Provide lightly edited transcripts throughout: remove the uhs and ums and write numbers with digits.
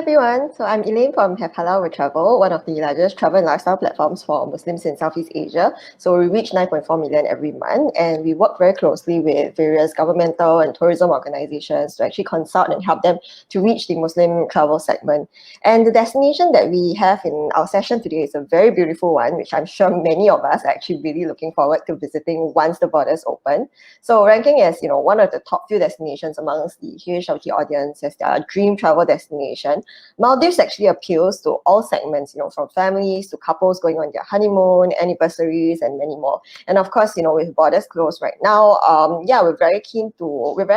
everyone. So I'm Elaine from Halal with Travel, one of the largest travel and lifestyle platforms for Muslims in Southeast Asia. So we reach 9.4 million every month, and we work very closely with various governmental and tourism organizations to actually consult and help them to reach the Muslim travel segment. And the destination that we have in our session today is a very beautiful one, which I'm sure many of us are actually really looking forward to visiting once the borders open. So ranking as, one of the top few destinations amongst the HLT audience as their dream travel destination, Maldives actually appeals to all segments, from families to couples going on their honeymoon, anniversaries, and many more. And of course, with borders closed right now, we're very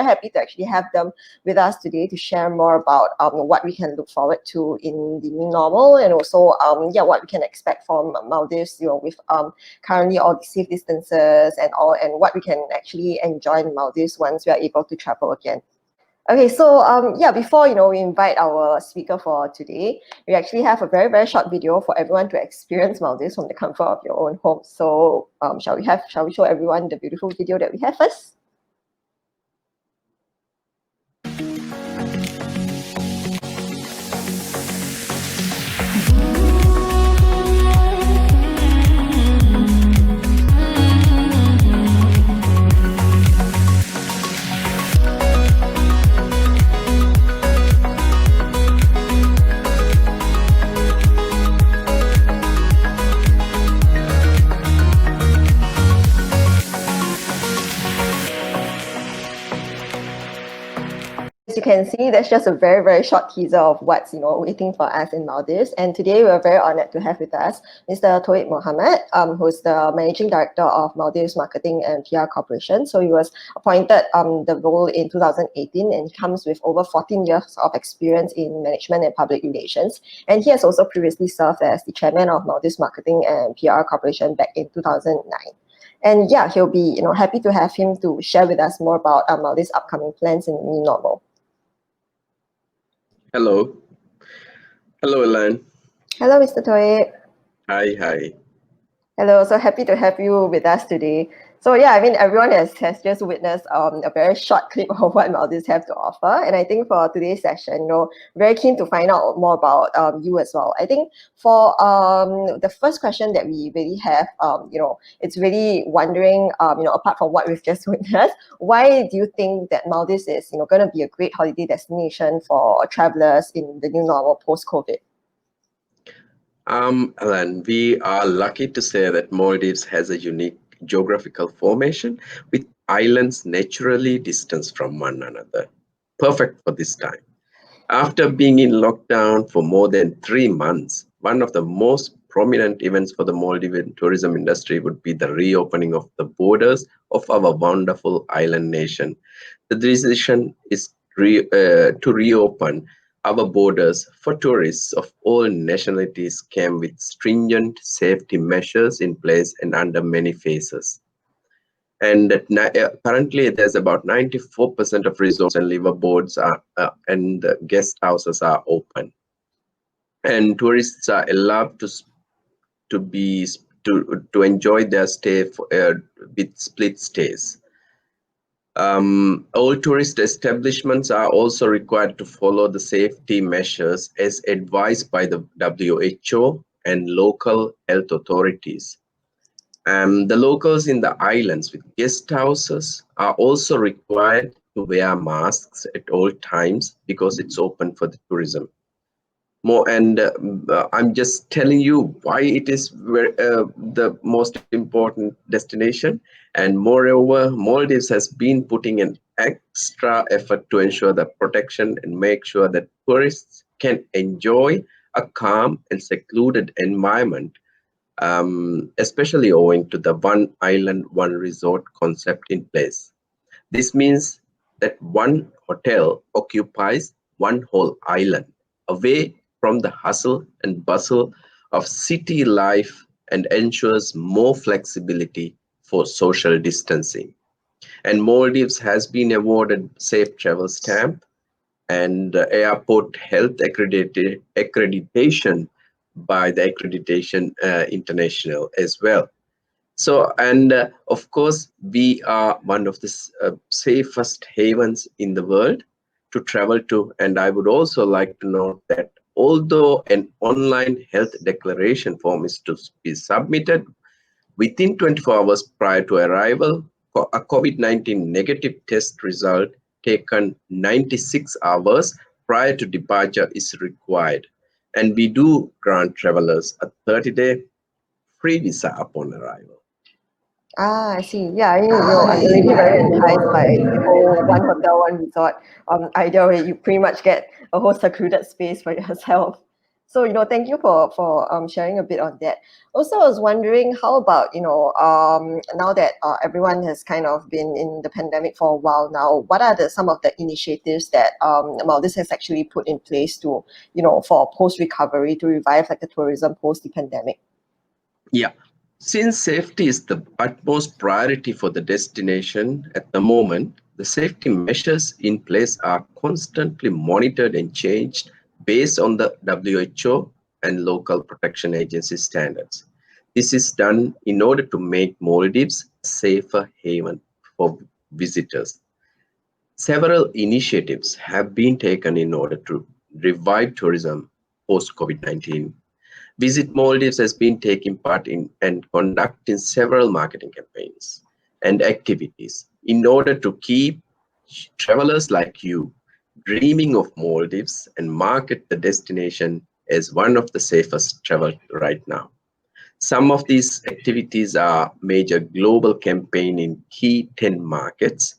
happy to actually have them with us today to share more about what we can look forward to in the new normal, and also what we can expect from Maldives, with currently all the safe distances and all, and what we can actually enjoy in Maldives once we are able to travel again. Okay, so before we invite our speaker for today, we actually have a very, very short video for everyone to experience Maldives from the comfort of your own home. So shall we show everyone the beautiful video that we have first? You can see, that's just a very, very short teaser of what's waiting for us in Maldives. And today we're very honored to have with us Mr. Toib Mohammed, who's the Managing Director of Maldives Marketing and PR Corporation. So he was appointed the role in 2018, and he comes with over 14 years of experience in management and public relations. And he has also previously served as the Chairman of Maldives Marketing and PR Corporation back in 2009. And he'll be happy to have him to share with us more about Maldives' upcoming plans in the new normal. Hello, Elaine. Hello, Mr. Toib. Hi. Hello, so happy to have you with us today. So everyone has just witnessed a very short clip of what Maldives have to offer. And I think for today's session, very keen to find out more about you as well. I think for the first question that we really have, it's really wondering, apart from what we've just witnessed, why do you think that Maldives is, going to be a great holiday destination for travelers in the new normal post-COVID? Alan, we are lucky to say that Maldives has a unique geographical formation with islands naturally distanced from one another. Perfect for this time. After being in lockdown for more than 3 months, one of the most prominent events for the Maldivian tourism industry would be the reopening of the borders of our wonderful island nation. The decision is to reopen our borders for tourists of all nationalities came with stringent safety measures in place and under many phases. And currently, there's about 94% of resorts and liveaboards and guest houses are open, and tourists are allowed to enjoy their stay with split stays. All tourist establishments are also required to follow the safety measures as advised by the WHO and local health authorities. The locals in the islands with guest houses are also required to wear masks at all times because it's open for the tourism. I'm just telling you why it is the most important destination. And moreover, Maldives has been putting an extra effort to ensure the protection and make sure that tourists can enjoy a calm and secluded environment, especially owing to the one island, one resort concept in place. This means that one hotel occupies one whole island, away from the hustle and bustle of city life, and ensures more flexibility for social distancing. And Maldives has been awarded Safe Travel Stamp and Airport Health accreditation by the Accreditation International as well. So, and of course, we are one of the safest havens in the world to travel to. And I would also like to note that although an online health declaration form is to be submitted within 24 hours prior to arrival, a COVID-19 negative test result taken 96 hours prior to departure is required. And we do grant travelers a 30-day free visa upon arrival. Ah, I see. Yeah, I mean, I'm already very enticed by the whole one hotel, one resort idea where you pretty much get a whole secluded space for yourself. So, thank you for sharing a bit on that. Also, I was wondering, how about, now that everyone has kind of been in the pandemic for a while now, what are some of the initiatives that Maldives has actually put in place to, for post-recovery to revive like the tourism post the pandemic? Yeah, since safety is the utmost priority for the destination at the moment, the safety measures in place are constantly monitored and changed based on the WHO and local protection agency standards. This is done in order to make Maldives a safer haven for visitors. Several initiatives have been taken in order to revive tourism post COVID-19. Visit Maldives has been taking part in and conducting several marketing campaigns and activities in order to keep travelers like you dreaming of Maldives and market the destination as one of the safest travel right now. Some of these activities are major global campaign in key 10 markets,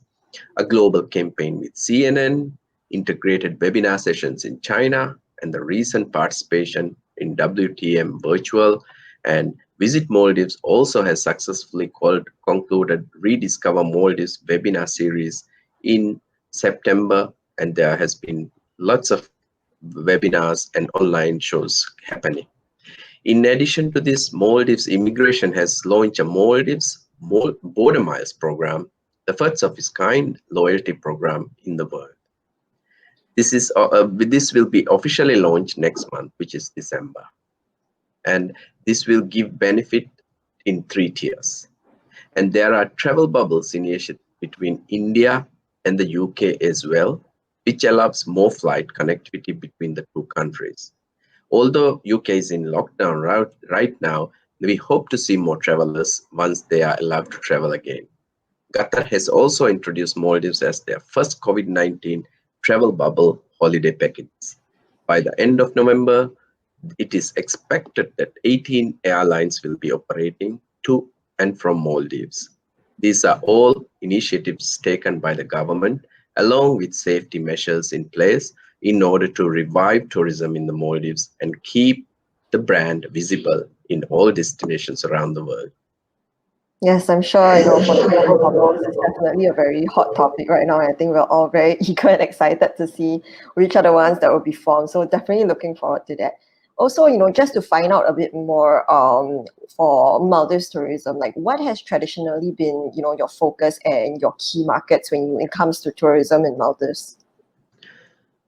a global campaign with CNN, integrated webinar sessions in China, and the recent participation in WTM Virtual. And Visit Maldives also has successfully concluded Rediscover Maldives webinar series in September, and there has been lots of webinars and online shows happening. In addition to this, Maldives Immigration has launched a Maldives Border Miles program, the first of its kind loyalty program in the world. This will be officially launched next month, which is December, and this will give benefit in 3 tiers. And there are travel bubbles initiated between India and the UK as well, which allows more flight connectivity between the two countries. Although UK is in lockdown right now, we hope to see more travelers once they are allowed to travel again. Qatar has also introduced Maldives as their first COVID-19 travel bubble holiday package. By the end of November, it is expected that 18 airlines will be operating to and from Maldives. These are all initiatives taken by the government along with safety measures in place in order to revive tourism in the Maldives and keep the brand visible in all destinations around the world. Yes, I'm sure, for the travel bubbles, it's definitely a very hot topic right now. I think we're all very eager and excited to see which are the ones that will be formed. So definitely looking forward to that. Also, just to find out a bit more for Maldives tourism, like what has traditionally been, your focus and your key markets when it comes to tourism in Maldives?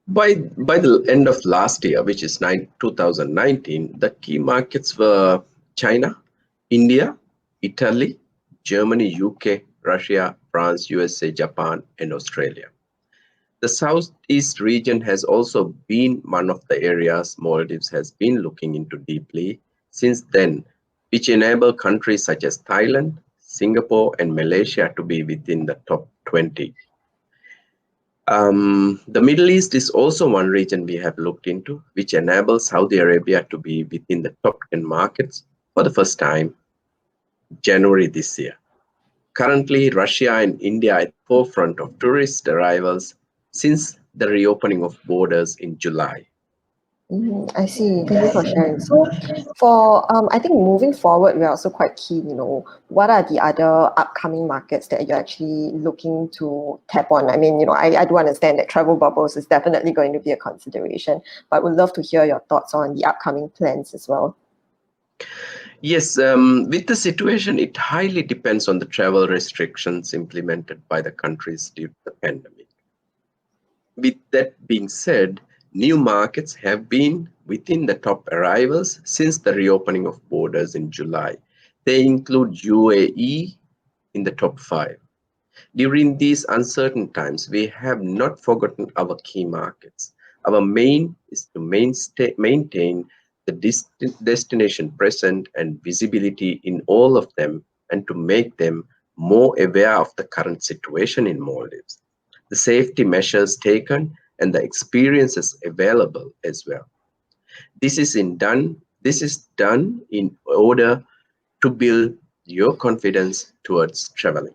By the end of last year, which is 2019, the key markets were China, India, Italy, Germany, UK, Russia, France, USA, Japan, and Australia. The Southeast region has also been one of the areas Maldives has been looking into deeply since then, which enable countries such as Thailand, Singapore, and Malaysia to be within the top 20. The Middle East is also one region we have looked into, which enables Saudi Arabia to be within the top 10 markets for the first time January this year. Currently, Russia and India are at the forefront of tourist arrivals since the reopening of borders in July. I see. Thank you for sharing. So, for I think moving forward, we're also quite keen. What are the other upcoming markets that you're actually looking to tap on? I mean, I do understand that travel bubbles is definitely going to be a consideration, but would love to hear your thoughts on the upcoming plans as well. Yes, with the situation, it highly depends on the travel restrictions implemented by the countries due to the pandemic. With that being said, new markets have been within the top arrivals since the reopening of borders in July. They include UAE in the top 5. During these uncertain times, we have not forgotten our key markets. Our main is to maintain the destination present and visibility in all of them and to make them more aware of the current situation in Maldives, the safety measures taken, and the experiences available as well. This is done in order to build your confidence towards traveling.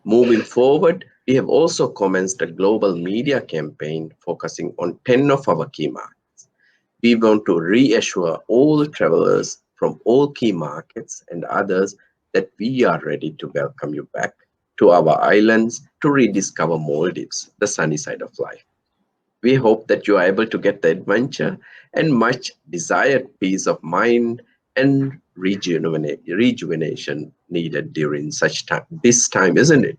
Moving forward, we have also commenced a global media campaign focusing on 10 of our key markets. We want to reassure all travelers from all key markets and others that we are ready to welcome you back to our islands to rediscover Maldives, the sunny side of life. We hope that you are able to get the adventure and much desired peace of mind and rejuvenation needed during such time, this time, isn't it?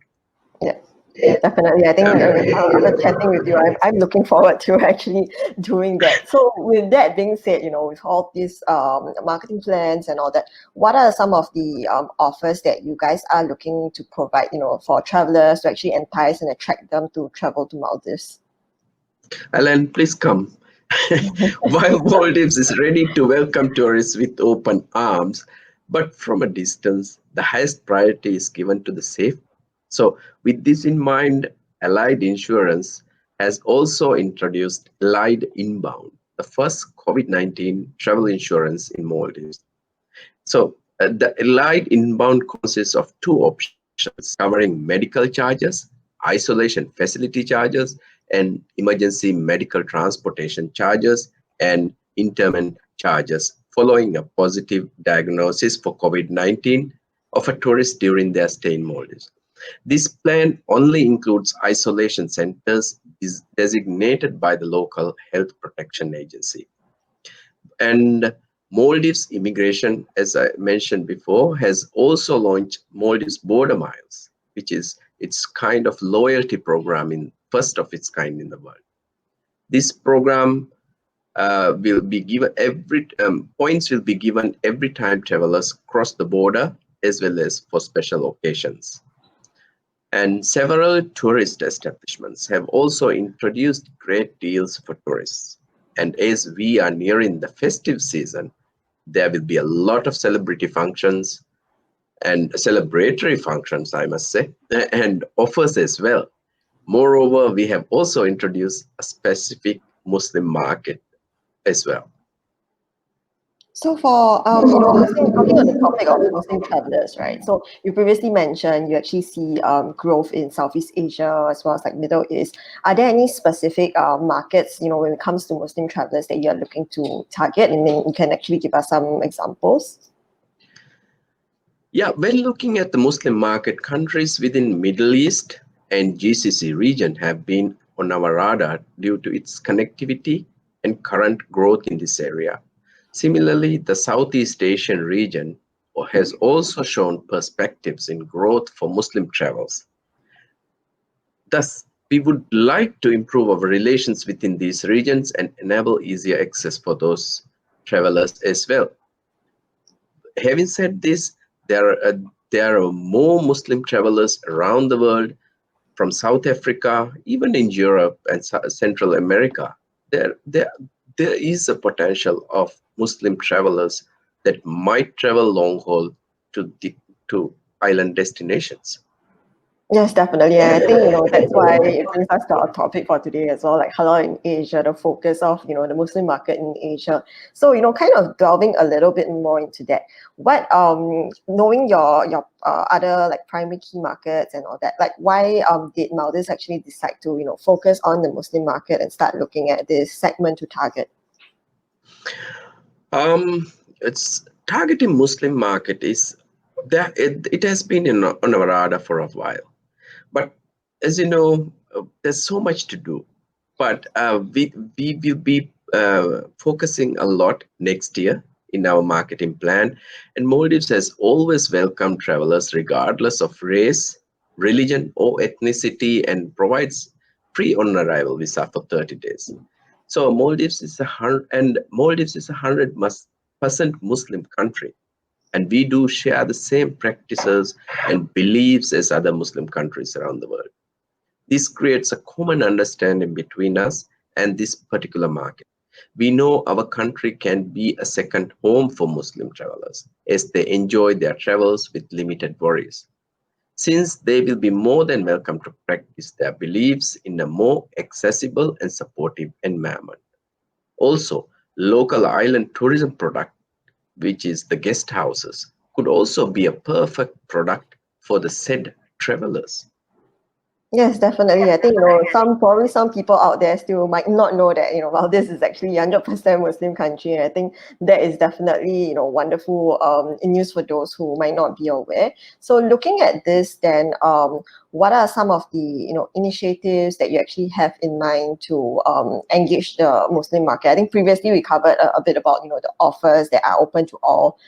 Yeah, definitely. I think after chatting with you, I'm looking forward to actually doing that. So, with that being said, with all these marketing plans and all that, what are some of the offers that you guys are looking to provide, for travelers to actually entice and attract them to travel to Maldives? Alan, please come. While Maldives is ready to welcome tourists with open arms, but from a distance, the highest priority is given to the safety. So, with this in mind, Allied Insurance has also introduced Allied Inbound, the first COVID-19 travel insurance in Maldives. So, the Allied Inbound consists of two options covering medical charges, isolation facility charges, and emergency medical transportation charges and interment charges following a positive diagnosis for COVID-19 of a tourist during their stay in Maldives. This plan only includes isolation centers designated by the local health protection agency. And Maldives Immigration, as I mentioned before, has also launched Maldives Border Miles, which is its kind of loyalty program in first of its kind in the world. This program will be given every points will be given every time travelers cross the border as well as for special occasions. And several tourist establishments have also introduced great deals for tourists. And as we are nearing the festive season, there will be a lot of celebrity functions and celebratory functions, I must say, and offers as well. Moreover, we have also introduced a specific Muslim market as well. So for Muslim, talking on the topic of Muslim travelers, right? So you previously mentioned you actually see growth in Southeast Asia as well as like Middle East. Are there any specific markets, when it comes to Muslim travelers that you're looking to target, and then you can actually give us some examples? Yeah, when looking at the Muslim market, countries within Middle East and GCC region have been on our radar due to its connectivity and current growth in this area. Similarly, the Southeast Asian region has also shown perspectives in growth for Muslim travels. Thus, we would like to improve our relations within these regions and enable easier access for those travelers as well. Having said this, there are more Muslim travelers around the world, from South Africa, even in Europe and Central America. There, there, there is a potential of Muslim travelers that might travel long haul to to island destinations. Yes, definitely. And I think, that's why it brings us to our topic for today as well, like halal in Asia, the focus of, the Muslim market in Asia. So, kind of delving a little bit more into that. What, knowing your other like primary key markets and all that, like why did Maldives actually decide to, focus on the Muslim market and start looking at this segment to target? It's targeting Muslim market is that it has been on our radar for a while. But as you know, there's so much to do. But we will be focusing a lot next year in our marketing plan. And Maldives has always welcomed travelers regardless of race, religion, or ethnicity, and provides free on arrival visa for 30 days. So Maldives is 100% Muslim country, and we do share the same practices and beliefs as other Muslim countries around the world. This creates a common understanding between us and this particular market. We know our country can be a second home for Muslim travelers as they enjoy their travels with limited worries, since they will be more than welcome to practice their beliefs in a more accessible and supportive environment. Also, local island tourism product, which is the guest houses, could also be a perfect product for the said travelers. Yes, definitely. I think, probably some people out there still might not know that, well, this is actually 100% Muslim country. And I think that is definitely, wonderful news for those who might not be aware. So looking at this then, what are some of the, initiatives that you actually have in mind to engage the Muslim market? I think previously we covered a bit about, the offers that are open to all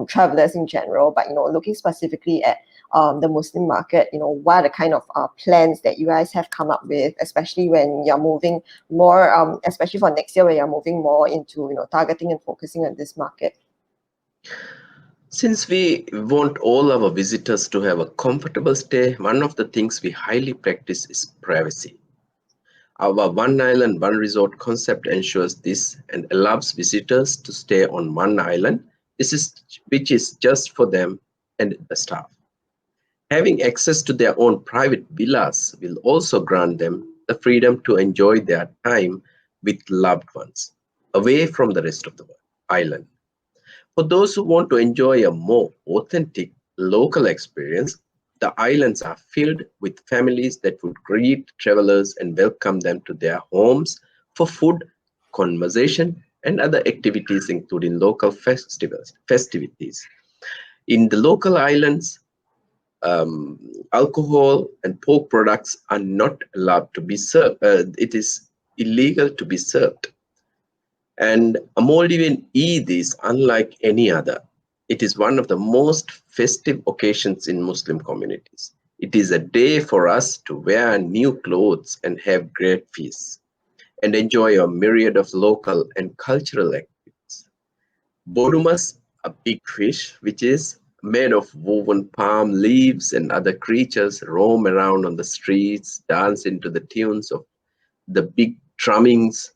travelers in general, but, looking specifically at the Muslim market, what are the kind of plans that you guys have come up with, especially when you're moving more, especially for next year, when you're moving more into, targeting and focusing on this market? Since we want all our visitors to have a comfortable stay, one of the things we highly practice is privacy. Our one island, one resort concept ensures this and allows visitors to stay on one island, which is just for them and the staff. Having access to their own private villas will also grant them the freedom to enjoy their time with loved ones, away from the rest of the island. For those who want to enjoy a more authentic local experience, the islands are filled with families that would greet travelers and welcome them to their homes for food, conversation, and other activities, including local festivities. In the local islands, alcohol and pork products are not allowed to be served. It is illegal to be served. And a Maldivian Eid is unlike any other. It is one of the most festive occasions in Muslim communities. It is a day for us to wear new clothes and have great feasts and enjoy a myriad of local and cultural activities. Bodumas, a big fish, which is made of woven palm leaves and other creatures, roam around on the streets, dance into the tunes of the big drummings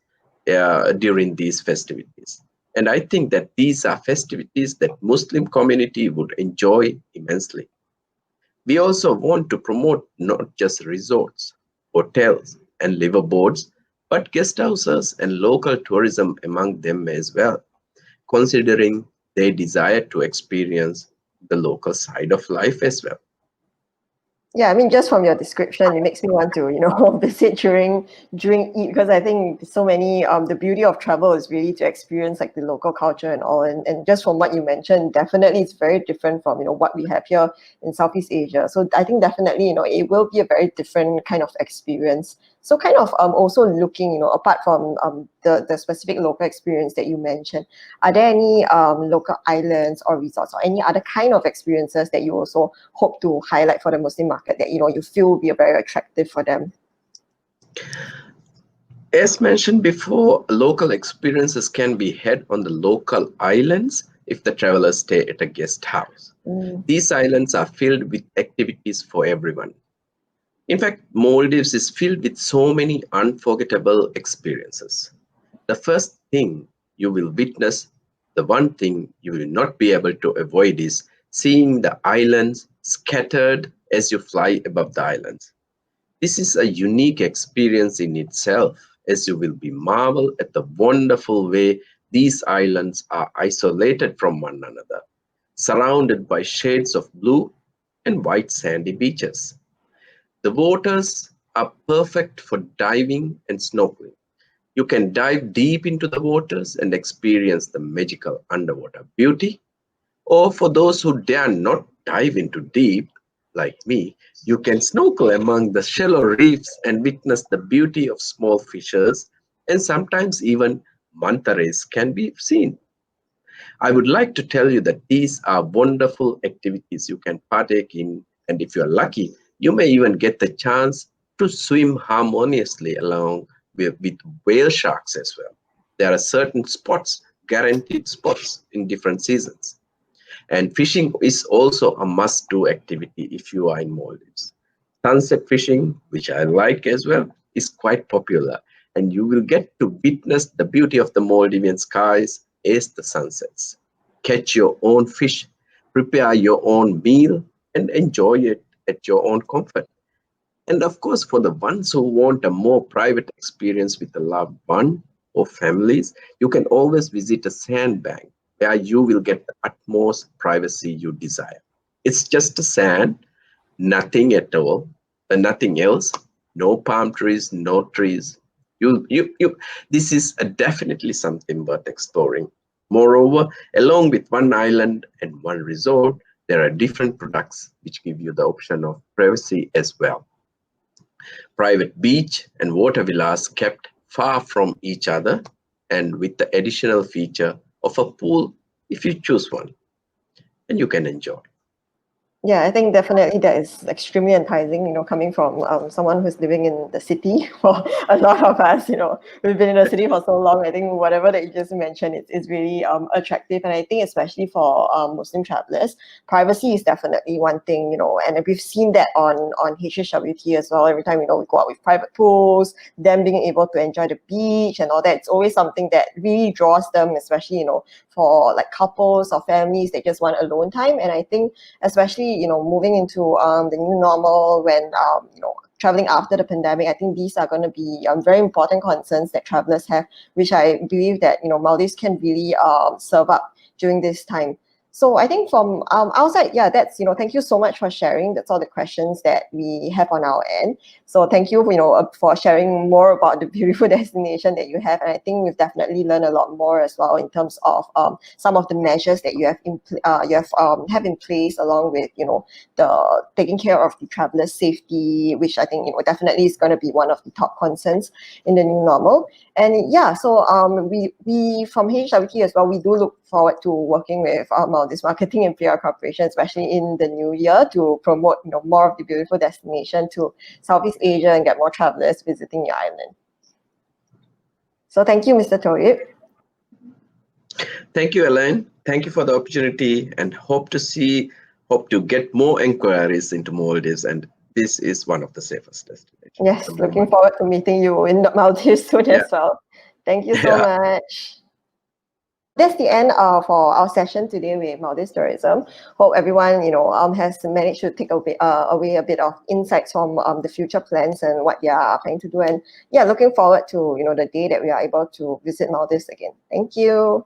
during these festivities. And I think that these are festivities that Muslim community would enjoy immensely. We also want to promote not just resorts, hotels, and liverboards, but guest houses and local tourism among them as well, considering they desire to experience the local side of life as well. Yeah, I mean, just from your description, it makes me want to, visit during Eid, because I think so many the beauty of travel is really to experience like the local culture and all. And just from what you mentioned, definitely it's very different from what we have here in Southeast Asia. So I think definitely it will be a very different kind of experience. So kind of also looking apart from the specific local experience that you mentioned, are there any local islands or resorts or any other kind of experiences that you also hope to highlight for the Muslim market that you feel will be very attractive for them? As mentioned before, local experiences can be had on the local islands if the travelers stay at a guest house. Mm. These islands are filled with activities for everyone. In fact, Maldives is filled with so many unforgettable experiences. The first thing you will witness, the one thing you will not be able to avoid is seeing the islands scattered as you fly above the islands. This is a unique experience in itself, as you will be marvel at the wonderful way these islands are isolated from one another, surrounded by shades of blue and white sandy beaches. The waters are perfect for diving and snorkeling. You can dive deep into the waters and experience the magical underwater beauty. Or for those who dare not dive into deep, like me, you can snorkel among the shallow reefs and witness the beauty of small fishes, and sometimes even manta rays can be seen. I would like to tell you that these are wonderful activities you can partake in, and if you are lucky, you may even get the chance to swim harmoniously along with whale sharks as well. There are certain spots, guaranteed spots in different seasons. And fishing is also a must-do activity if you are in Maldives. Sunset fishing, which I like as well, is quite popular. and you will get to witness the beauty of the Maldivian skies as the sun sets. Catch your own fish, prepare your own meal, and enjoy it at your own comfort. And of course, for the ones who want a more private experience with a loved one or families, you can always visit a sandbank where you will get the utmost privacy you desire. It's just a sand, nothing at all, and nothing else. No palm trees, no trees. You. This is definitely something worth exploring. Moreover, along with one island and one resort, there are different products which give you the option of privacy as well. Private beach and water villas kept far from each other, and with the additional feature of a pool if you choose one, and you can enjoy. Yeah, I think definitely that is extremely enticing, coming from someone who's living in the city. For a lot of us, we've been in the city for so long. I think whatever that you just mentioned is really attractive. And I think especially for Muslim travelers, privacy is definitely one thing, and we've seen that on HHWT as well. Every time, we go out with private pools, them being able to enjoy the beach and all that, it's always something that really draws them, especially, for like couples or families that just want alone time. And I think especially moving into the new normal when traveling after the pandemic, I think these are going to be very important concerns that travelers have, which I believe that Maldives can really serve up during this time. So I think from outside, yeah, that's thank you so much for sharing. That's all the questions that we have on our end. So thank you, for sharing more about the beautiful destination that you have. And I think we've definitely learned a lot more as well in terms of some of the measures that you have in place, along with the taking care of the travelers' safety, which I think definitely is going to be one of the top concerns in the new normal. And yeah, so we from HWT as well, we do look forward to working with Maldives Marketing and PR Corporation, especially in the new year, to promote more of the beautiful destination to Southeast Asia and get more travelers visiting the island. So thank you, Mr. Toyib. Thank you, Elaine. Thank you for the opportunity, and hope to get more inquiries into Maldives. And this is one of the safest destinations at Yes, the looking moment. forward to meeting you in the Maldives soon Yeah, as well. Thank you so yeah. much. That's the end for our session today with Maldives tourism. Hope everyone has managed to take away a bit of insights from the future plans and what they are planning to do. And yeah, looking forward to the day that we are able to visit Maldives again. Thank you.